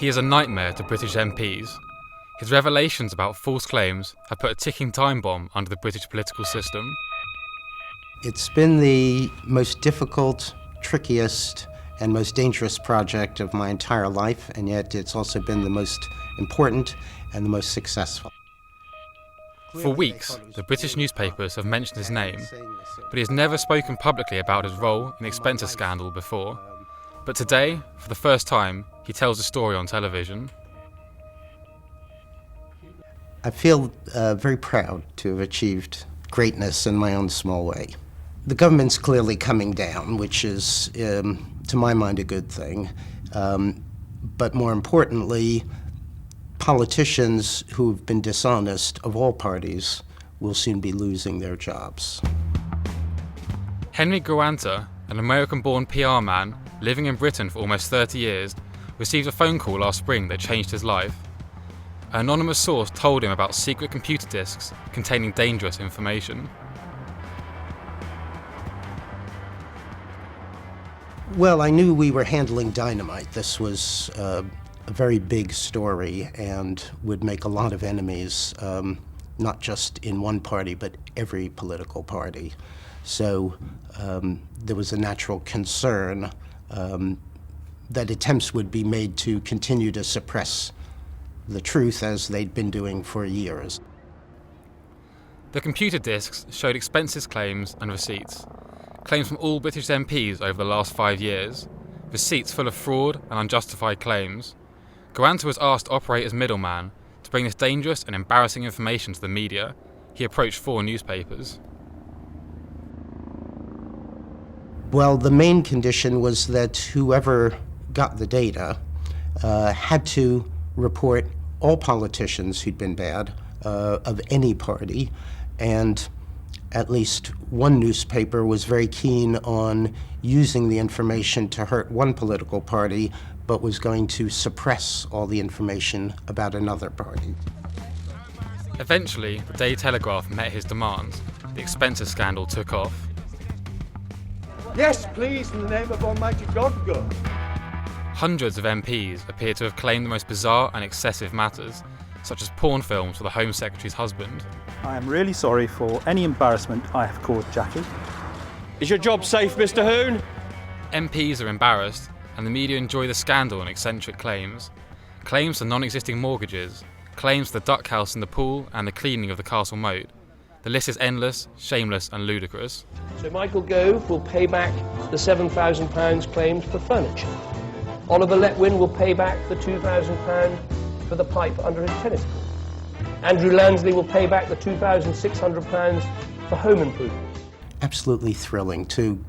He is a nightmare to British MPs. His revelations about false claims have put a ticking time bomb under the British political system. It's been the most difficult, trickiest, and most dangerous project of my entire life, and yet it's also been the most important and the most successful. For weeks, the British newspapers have mentioned his name, but he has never spoken publicly about his role in the expenses scandal before. But today, for the first time, he tells the story on television. I feel very proud to have achieved greatness in my own small way. The government's clearly coming down, which is, to my mind, a good thing. But more importantly, politicians who've been dishonest of all parties will soon be losing their jobs. Henry Gewanter, an American-born PR man living in Britain for almost 30 years, received a phone call last spring that changed his life. An anonymous source told him about secret computer disks containing dangerous information. Well, I knew we were handling dynamite. This was a very big story and would make a lot of enemies, not just in one party, but every political party. So there was a natural concern that attempts would be made to continue to suppress the truth as they'd been doing for years. The computer disks showed expenses claims and receipts. Claims from all British MPs over the last 5 years. Receipts full of fraud and unjustified claims. Gewanter was asked to operate as middleman to bring this dangerous and embarrassing information to the media. He approached 4 newspapers. Well, the main condition was that whoever got the data had to report all politicians who'd been bad of any party, and at least one newspaper was very keen on using the information to hurt one political party, but was going to suppress all the information about another party. Eventually, the Daily Telegraph met his demands. The expenses scandal took off. Yes, please, in the name of Almighty God, go. Hundreds of MPs appear to have claimed the most bizarre and excessive matters, such as porn films for the Home Secretary's husband. I am really sorry for any embarrassment I have caused Jackie. Is your job safe, Mr. Hoon? MPs are embarrassed, and the media enjoy the scandal and eccentric claims. Claims for non-existing mortgages, claims for the duck house in the pool and the cleaning of the castle moat. The list is endless, shameless and ludicrous. So Michael Gove will pay back the £7,000 claimed for furniture. Oliver Letwin will pay back the £2,000 for the pipe under his tennis court. Andrew Lansley will pay back the £2,600 for home improvements. Absolutely thrilling to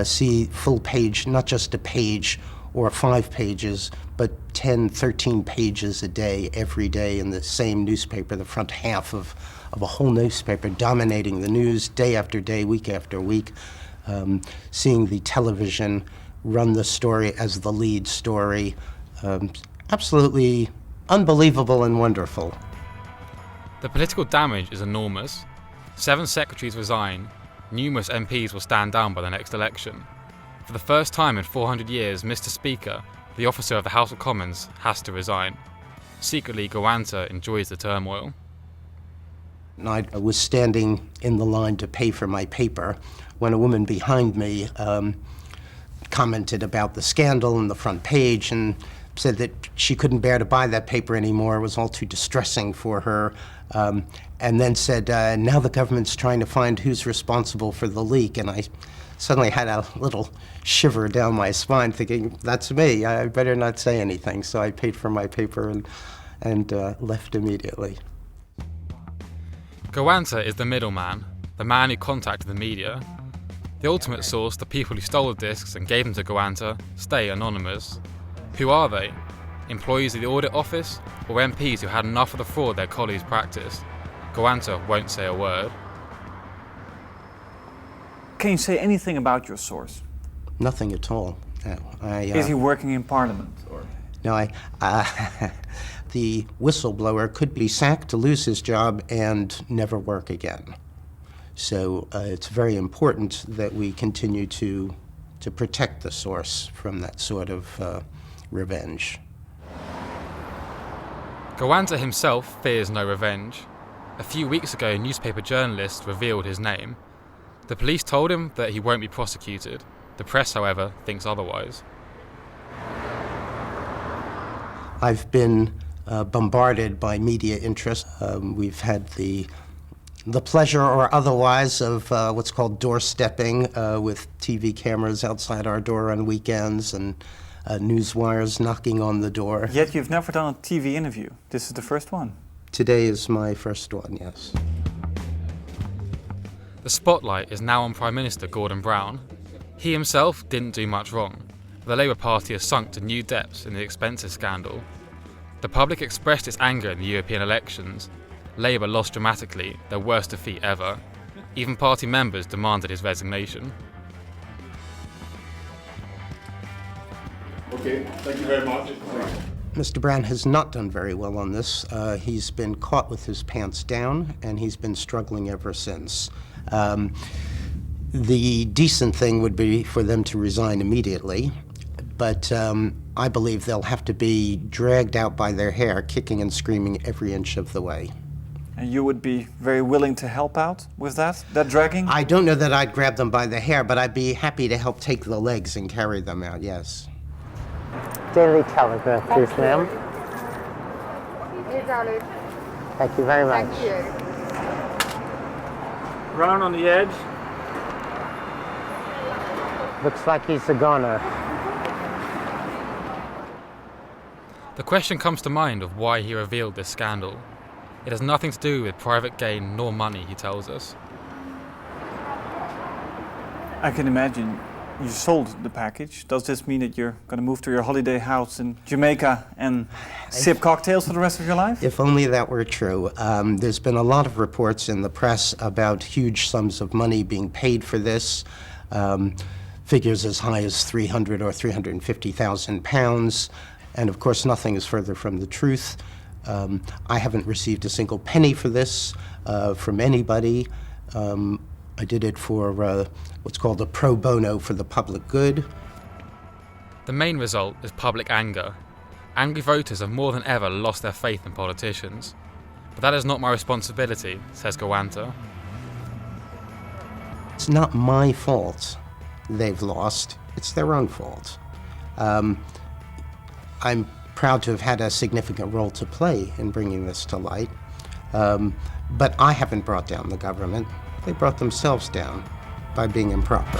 see full page, not just a page or 5 pages, but 10, 13 pages a day, every day in the same newspaper, the front half of a whole newspaper dominating the news day after day, week after week, seeing the television run the story as the lead story. Absolutely unbelievable and wonderful. The political damage is enormous. 7 secretaries resign. Numerous MPs will stand down by the next election. For the first time in 400 years, Mr. Speaker, the officer of the House of Commons, has to resign. Secretly, Gewanter enjoys the turmoil. I was standing in the line to pay for my paper when a woman behind me commented about the scandal on the front page and said that she couldn't bear to buy that paper anymore. It was all too distressing for her. And then said, now the government's trying to find who's responsible for the leak. And I suddenly had a little shiver down my spine thinking, that's me, I better not say anything. So I paid for my paper and left immediately. Gewanter is the middleman, the man who contacted the media. The ultimate source, the people who stole the discs and gave them to Gewanter, stay anonymous. Who are they? Employees of the audit office or MPs who had enough of the fraud their colleagues practiced? Gewanter won't say a word. Can you say anything about your source? Nothing at all. No, Is he working in Parliament? Or? No, the whistleblower could be sacked to lose his job and never work again. So it's very important that we continue to protect the source from that sort of revenge. Gewanter himself fears no revenge. A few weeks ago, newspaper journalists revealed his name. The police told him that he won't be prosecuted. The press, however, thinks otherwise. I've been bombarded by media interest. We've had the pleasure or otherwise of what's called doorstepping with TV cameras outside our door on weekends and news wires knocking on the door. Yet you've never done a TV interview. This is the first one. Today is my first one, yes. The spotlight is now on Prime Minister Gordon Brown. He himself didn't do much wrong. The Labour Party has sunk to new depths in the expenses scandal. The public expressed its anger in the European elections. Labour lost dramatically, their worst defeat ever. Even party members demanded his resignation. Okay, thank you very much. Mr. Brown has not done very well on this. He's been caught with his pants down, and he's been struggling ever since. The decent thing would be for them to resign immediately, but I believe they'll have to be dragged out by their hair, kicking and screaming every inch of the way. And you would be very willing to help out with that dragging? I don't know that I'd grab them by the hair, but I'd be happy to help take the legs and carry them out, yes. Daily Telegraph, please, ma'am. Here, darling. Thank you very much. Thank you. Brown on the edge. Looks like he's a goner. The question comes to mind of why he revealed this scandal. It has nothing to do with private gain nor money, he tells us. I can imagine you sold the package. Does this mean that you're going to move to your holiday house in Jamaica and sip cocktails for the rest of your life? If only that were true. There's been a lot of reports in the press about huge sums of money being paid for this, figures as high as 300 or 350,000 pounds, and of course nothing is further from the truth. I haven't received a single penny for this from anybody. I did it for what's called a pro bono for the public good. The main result is public anger. Angry voters have more than ever lost their faith in politicians. But that is not my responsibility, says Gewanter. It's not my fault they've lost. It's their own fault. I'm proud to have had a significant role to play in bringing this to light. But I haven't brought down the government. They brought themselves down by being improper.